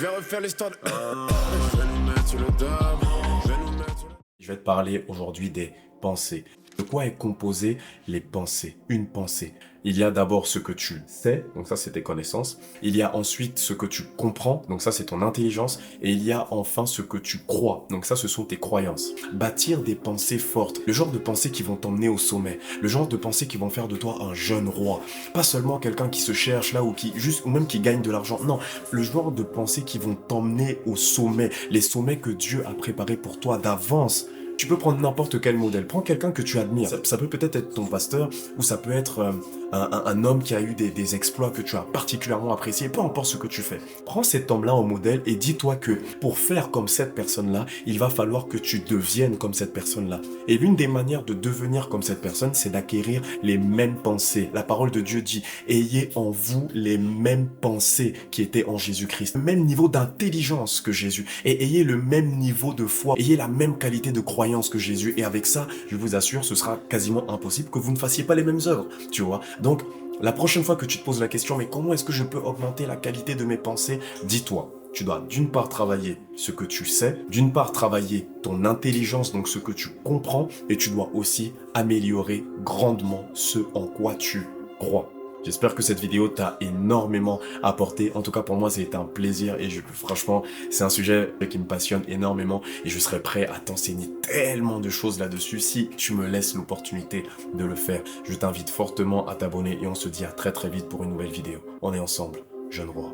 vais refaire l'histoire de... Je vais nous mettre sur le dab. Je vais te parler aujourd'hui des pensées. De quoi est composée les pensées? Une pensée. Il y a d'abord ce que tu sais, donc ça c'est tes connaissances. Il y a ensuite ce que tu comprends, donc ça c'est ton intelligence. Et il y a enfin ce que tu crois, donc ça ce sont tes croyances. Bâtir des pensées fortes, le genre de pensées qui vont t'emmener au sommet, le genre de pensées qui vont faire de toi un jeune roi. Pas seulement quelqu'un qui se cherche là ou ou même qui gagne de l'argent. Non, le genre de pensées qui vont t'emmener au sommet, les sommets que Dieu a préparés pour toi d'avance. Tu peux prendre n'importe quel modèle. Prends quelqu'un que tu admires. Ça peut peut-être être ton pasteur ou ça peut être un homme qui a eu des exploits que tu as particulièrement appréciés. Peu importe ce que tu fais. Prends cet homme-là en modèle et dis-toi que pour faire comme cette personne-là, il va falloir que tu deviennes comme cette personne-là. Et l'une des manières de devenir comme cette personne, c'est d'acquérir les mêmes pensées. La parole de Dieu dit, ayez en vous les mêmes pensées qui étaient en Jésus-Christ. Le même niveau d'intelligence que Jésus. Et ayez le même niveau de foi. Ayez la même qualité de croyance que Jésus. Et avec ça, je vous assure, ce sera quasiment impossible que vous ne fassiez pas les mêmes œuvres. Tu vois? Donc, la prochaine fois que tu te poses la question, mais comment est-ce que je peux augmenter la qualité de mes pensées? Dis-toi, tu dois d'une part travailler ce que tu sais, d'une part travailler ton intelligence, donc ce que tu comprends, et tu dois aussi améliorer grandement ce en quoi tu crois. J'espère que cette vidéo t'a énormément apporté. En tout cas, pour moi, c'est un plaisir et franchement, c'est un sujet qui me passionne énormément et je serai prêt à t'enseigner tellement de choses là-dessus si tu me laisses l'opportunité de le faire. Je t'invite fortement à t'abonner et on se dit à très très vite pour une nouvelle vidéo. On est ensemble, jeune roi.